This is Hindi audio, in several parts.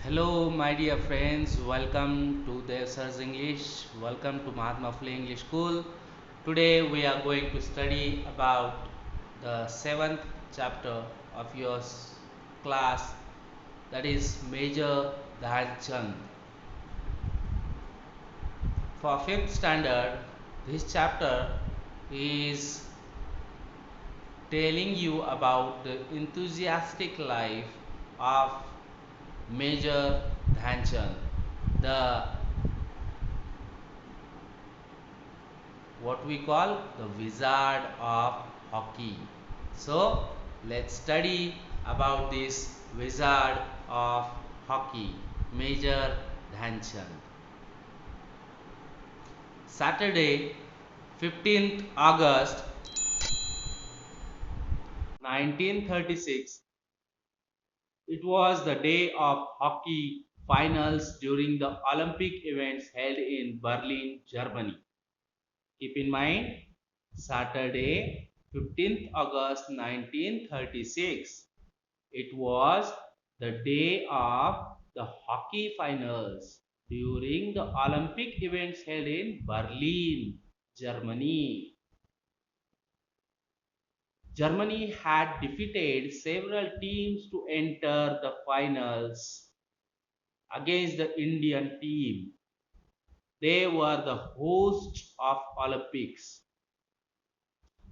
Hello, my dear friends. Welcome to the Search English. Welcome to Mahatma Phule English School. Today we are going to study about the seventh chapter of your class, that is Major Dhyan Chand. For fifth standard, this chapter is telling you about the enthusiastic life of Major Dhyan Chand, the what we call the wizard of hockey. So let's study about this wizard of hockey, Major Dhyanchand. Saturday, 15th August 1936, it was the day of hockey finals during the Olympic events held in Berlin, Germany. Keep in mind, Saturday, 15th August 1936. It was the day of the hockey finals during the Olympic events held in Berlin, Germany. Germany had defeated several teams to enter the finals against the Indian team. They were the hosts of Olympics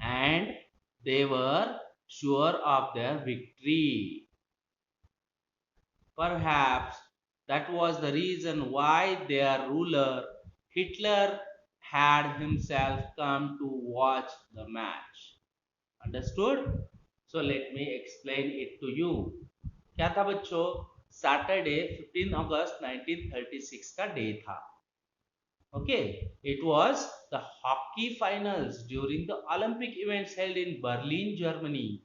and they were sure of their victory. Perhaps that was the reason why their ruler Hitler had himself come to watch the match. Understood? So let me explain it to you. क्या था बच्चों? सैटरडे 15 अगस्त 1936 का डे था. Okay, it was the hockey finals during the Olympic events held in Berlin, Germany.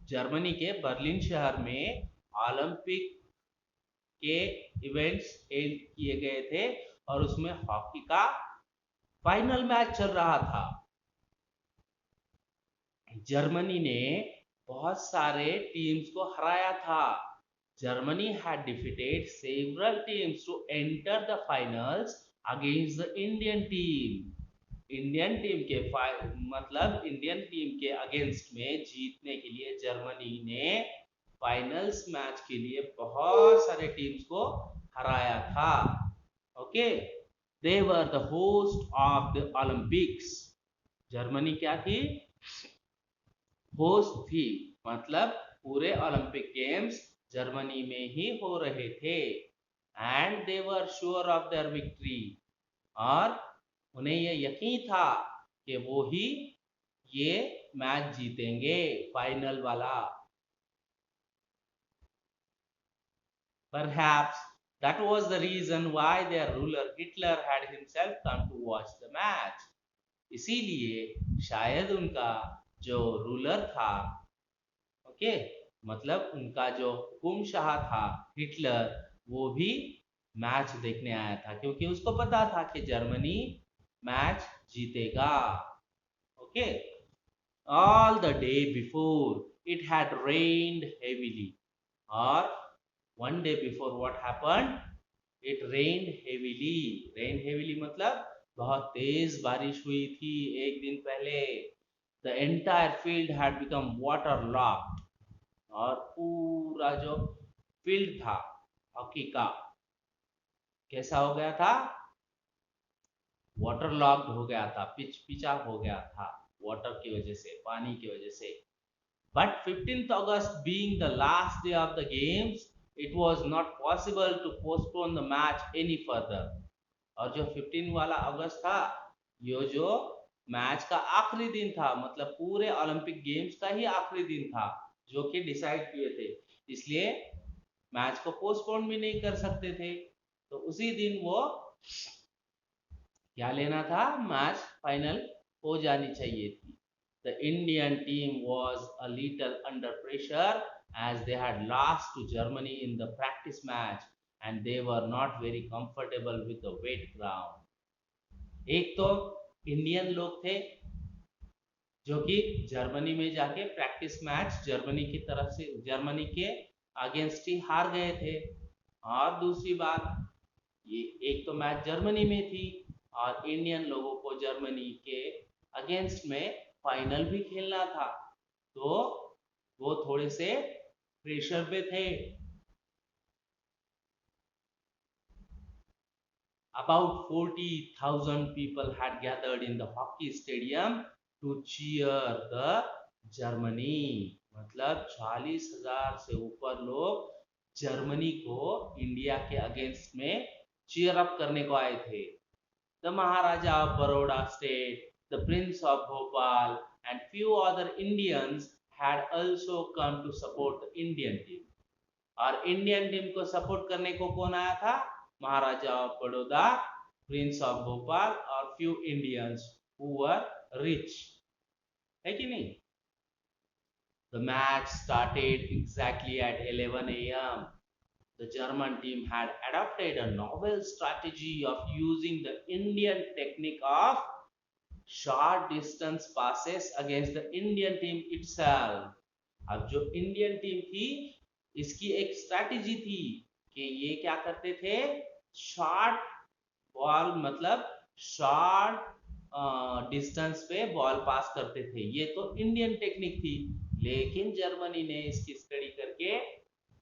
Germany के बर्लिन शहर में ओलंपिक के इवेंट्स हेल्ड किए गए थे और उसमें हॉकी का फाइनल मैच चल रहा था. जर्मनी ने बहुत सारे टीम्स को हराया था. Germany had defeated several teams to enter the finals against the Indian team. Indian team के मतलब इंडियन टीम के अगेंस्ट में जीतने के लिए जर्मनी ने फाइनल्स मैच के लिए बहुत सारे टीम्स को हराया था. Okay, they were the host of the Olympics. Germany क्या थी? होस्ट थी, मतलब पूरे ओलंपिक गेम्स जर्मनी में ही हो रहे थे. And they were sure of their victory, और उन्हें यह यकीन था कि वो ही ये मैच जीतेंगे, फाइनल वाला. Perhaps that was the reason why their ruler Hitler had himself come to watch the match. इसीलिए शायद उनका जो रूलर था, ओके, मतलब उनका जो हुकुमशाह था हिटलर, वो भी मैच देखने आया था क्योंकि उसको पता था कि जर्मनी मैच जीतेगा. Okay, all the day before it had rained heavily, or one day before what happened? It rained heavily. Rain heavily मतलब बहुत तेज बारिश हुई थी एक दिन पहले. The entire field had become waterlogged, और पूरा जो फील्ड था हॉकी का कैसा हो गया था? वाटर लॉक्ड हो गया था, पिच पिचा हो गया था वाटर की वजह से, पानी की वजह से. But 15th August being the last day of the games, it was not possible to postpone the match any further. और जो 15 वाला अगस्त था, ये जो मैच का आखिरी दिन था, मतलब पूरे ओलंपिक गेम्स का ही आखिरी दिन था जो कि डिसाइड किए थे, इसलिए मैच को पोस्टपोन भी नहीं कर सकते थे. तो उसी दिन वो क्या लेना था? मैच फाइनल हो जानी चाहिए थी. The Indian team was a little under pressure as they had lost to Germany in the practice match and they were not very comfortable with the wet ground. एक तो इंडियन लोग थे जो कि जर्मनी में जाके प्रैक्टिस मैच जर्मनी की तरफ से, जर्मनी के अगेंस्ट ही हार गए थे. और दूसरी बात, ये एक तो मैच जर्मनी में थी और इंडियन लोगों को जर्मनी के अगेंस्ट में फाइनल भी खेलना था, तो वो थोड़े से प्रेशर पे थे। About 40,000 people had gathered in the hockey stadium to cheer the Germany. मतलब 40,000 से ऊपर लोग जर्मनी को इंडिया के अगेंस्ट में चीयर अप करने को आए थे। The Maharaja of Baroda state, the Prince of Bhopal, and few other Indians had also come to support the Indian team. और इंडियन टीम को सपोर्ट करने को कौन आया था? Maharaja of Baroda, prince of Bhopal और few Indians who were rich, है कि नहीं? The match started exactly at 11 a.m. The German team had adopted a novel strategy of using the Indian technique of short distance passes against the Indian team itself. अब जो इंडियन टीम थी इसकी एक स्ट्रैटेजी थी कि ये क्या करते थे, शॉर्ट बॉल मतलब शॉर्ट डिस्टेंस पे बॉल पास करते थे। ये तो इंडियन टेक्निक थी, लेकिन जर्मनी ने इसकी स्टडी करके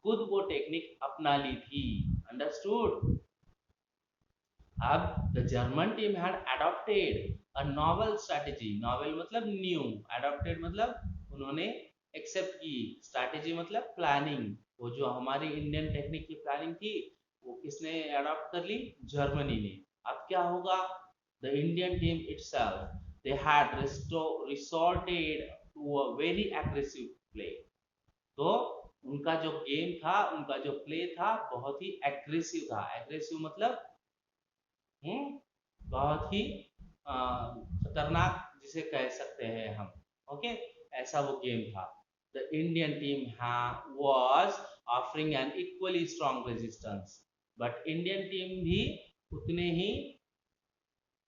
खुद वो टेक्निक अपना ली थी। अंडरस्टूड? अब the German team had adopted a novel strategy. Novel मतलब न्यू, अडॉप्टेड मतलब उन्होंने एक्सेप्ट की, स्ट्रैटेजी मतलब प्लानिंग। वो जो हमारी इंडियन टेक्निक की प्लानिंग थी वो किसने अडॉप्ट कर ली? जर्मनी ने। अब क्या होगा? The Indian team itself they had resorted to a very aggressive play. तो उनका जो गेम था, उनका जो प्ले था बहुत ही एग्रेसिव था। एग्रेसिव मतलब बहुत ही खतरनाक जिसे कह सकते हैं हम। ओके, ऐसा वो गेम था। The Indian team was offering N equally strong resistance, but Indian team भी उतने ही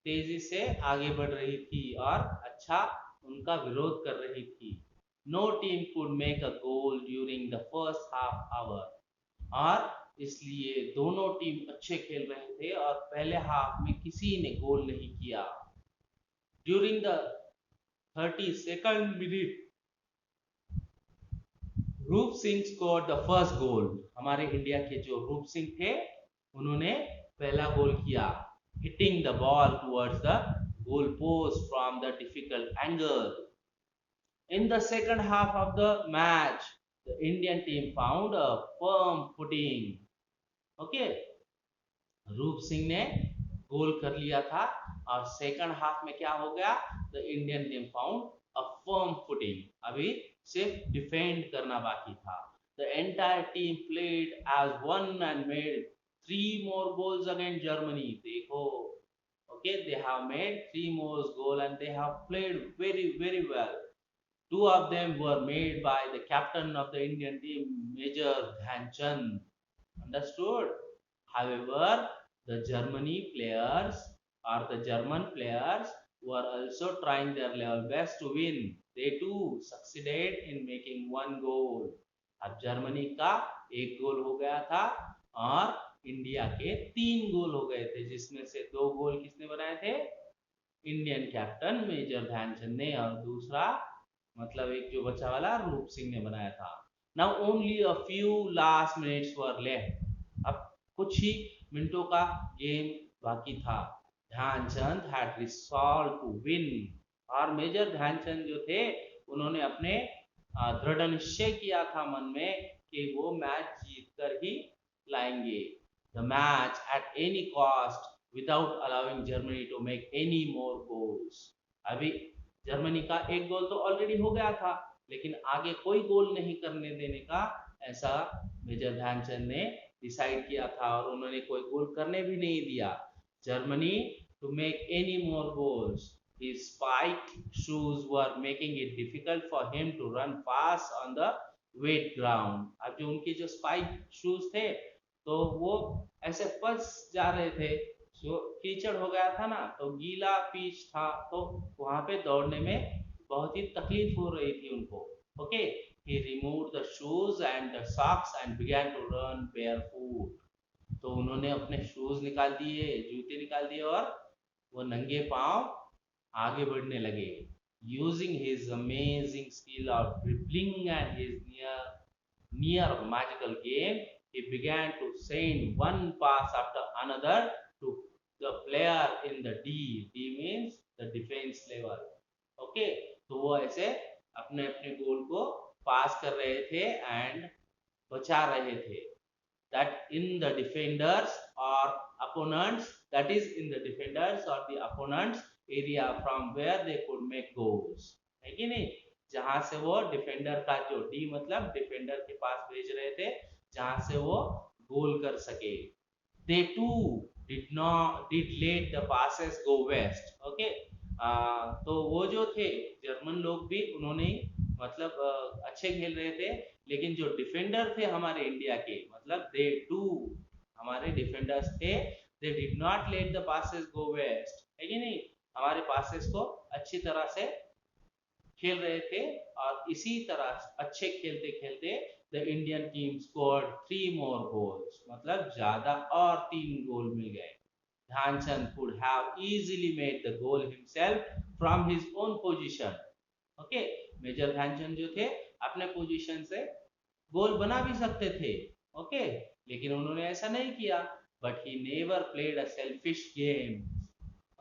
तेजी से आगे बढ़ रही थी और अच्छा उनका विरोध कर रही थी। No team could make a goal during the first half hour, और इसलिए दोनों टीम अच्छे खेल रहे थे और पहले हाफ में किसी ने गोल नहीं किया। ड्यूरिंग द 32nd मिनट रूप Singh scored the first goal. हमारे इंडिया के जो रूप सिंह थे उन्होंने पहला गोल किया, hitting the ball towards the goal post from the difficult angle. In the second half of the match, the Indian team found a firm footing. Okay, रूप सिंह ने गोल कर लिया था और सेकंड हाफ में क्या हो गया? The Indian team found a firm footing. अभी सिर्फ डिफेंड करना बाकी था। The entire team played as one and made 3 more goals against Germany. देखो, okay, they have made 3 more goals and they have played very well. 2 of them were made by the captain of the Indian team, Major Dhyanchand. Understood? However, the German players were also trying their level best to win. They too succeeded in making 1 goal. अब जर्मनी का 1 गोल हो गया था और इंडिया के 3 गोल हो गए थे, जिसमें से 2 गोल किसने बनाए थे? इंडियन कैप्टन मेजर ध्यानचंद ने, और दूसरा मतलब एक जो बचा वाला रूप सिंह ने बनाया था। Now only a few last minutes were left. अब कुछ ही मिनटों का गेम बाकी था। Dhyan Chand had resolved to win, और मेजर ध्यानचंद जो थे उन्होंने अपने दृढ़ निश्चय किया था मन में कि वो मैच जीत कर ही लाएंगे। The match at any cost without allowing Germany to make any more goals. अभी जर्मनी का 1 गोल तो ऑलरेडी हो गया था, लेकिन आगे कोई गोल नहीं करने देने का ऐसा मेजर ध्यानचंद ने डिसाइड किया था और उन्होंने कोई गोल करने भी नहीं दिया। Germany to make any more goals, his spiked shoes were making it difficult for him to run fast on the wet ground. अब जो उनके जो स्पाइक शूज थे तो वो ऐसे फंस जा रहे थे, जो कीचड़ हो गया था ना, तो गीला पिच था, तो वहां पे दौड़ने में बहुत ही तकलीफ हो रही थी उनको। Okay, he removed the shoes and the socks and began to run barefoot. तो उन्होंने अपने शूज निकाल दिए, जूते निकाल दिए और वो नंगे पांव आगे बढ़ने लगे. Using his amazing skill of dribbling and his near magical game, he began to send one pass after another to the player in the D. D means the defense level. Okay, तो वो ऐसे अपने अपने गोल को पास कर रहे थे एंड बचा रहे थे. That in the defenders or opponents, that is in the defenders or the opponents area from where they could make goals. है कि नहीं? जहां से वो डिफेंडर का जो डी मतलब डिफेंडर के पास भेज रहे थे जहां से वो गोल कर सके. They too did let the passes go west. Okay, तो वो जो थे जर्मन लोग भी उन्होंने मतलब अच्छे खेल रहे थे, लेकिन जो डिफेंडर थे हमारे इंडिया के मतलब दे टू हमारे डिफेंडर्स थे, they did not let the passes go waste. है कि नहीं? हमारे पासेस को अच्छी तरह से खेल रहे थे और इसी तरह अच्छे खेलते खेलते the Indian team scored 3 more goals. मतलब ज्यादा और 3 गोल मिल गए. Dhyan Chand could have easily made the goal himself from his own position. Okay, major Dhyan Chand जो थे अपने पोजीशन से गोल बना भी सकते थे. ओके, लेकिन उन्होंने ऐसा नहीं किया. But he never played a selfish game.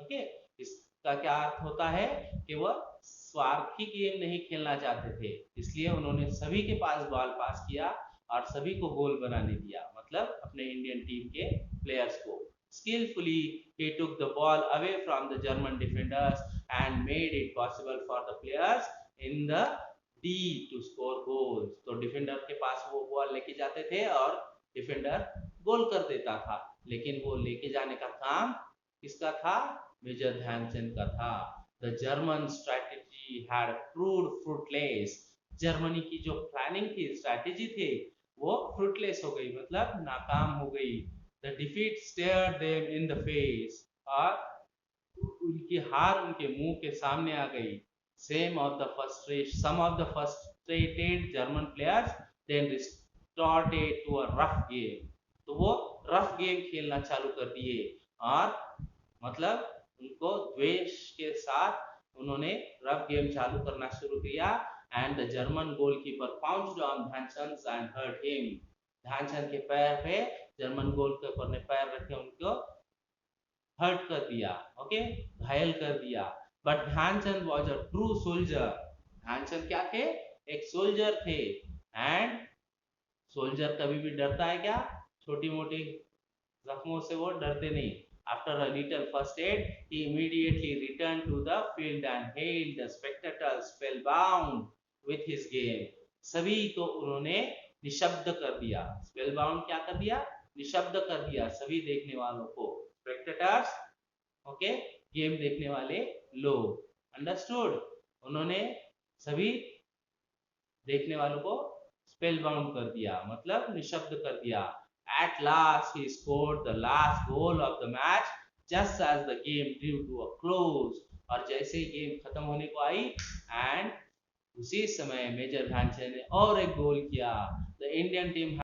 Okay, इसका क्या अर्थ होता है कि वह स्वार्थी गेम नहीं खेलना चाहते थे, इसलिए उन्होंने सभी के पास बॉल पास किया और सभी को गोल बनाने दिया. मतलब अपने इंडियन टीम के प्लेयर्स को. Skillfully he took the ball away from the German defenders and made it possible for the players in the D to score goals. तो डिफेंडर के पास वो बॉल लेके जाते थे और डिफेंडर गोल कर देता था. लेकिन वो लेके जाने का काम किसका था? मेजर ध्यानचंद का था. The German strategy had proved fruitless. Germany की जो प्लानिंग थी, स्ट्रैटेजी थी, वो फ्रूटलेस हो गई, मतलब नाकाम हो गई. The defeat stared them in the face. और उनकी हार उनके मुंह के सामने आ गई. Some of the frustrated German players then resorted to a rough game. तो वो रफ गेम खेलना चालू कर दिए और मतलब उनको द्वेष के साथ उन्होंने रफ गेम चालू करना शुरू किया. And the German goalkeeper pounced on Dhyan Chand and hurt him. Dhyan Chand के पैर पे जर्मन गोलकीपर ने पैर रखे उनको हर्ट कर दिया. ओके, घायल कर दिया. But Dhyan Chand was a true soldier. Dhyan Chand क्या थे? एक सोल्जर थे. एंड सोल्जर कभी भी डरता है क्या? छोटी मोटी जख्मों से वो डरते नहीं. After a little first aid, he immediately returned to the field and hailed the spectators spellbound with his game. सभी को उन्होंने निशब्द कर दिया. Spellbound क्या कर दिया? निशब्द कर दिया सभी देखने वालों को. Spectators, ओके, गेम देखने वाले लोग. अंडरस्टूड? उन्होंने सभी देखने वालों को spellbound कर दिया, मतलब निशब्द कर दिया. At last he scored the last goal of the match just as the game drew to a close. और जैसे ही गेम खत्म होने को आई एंड उसी समय मेजर ध्यानचंद ने और एक गोल किया. The Indian team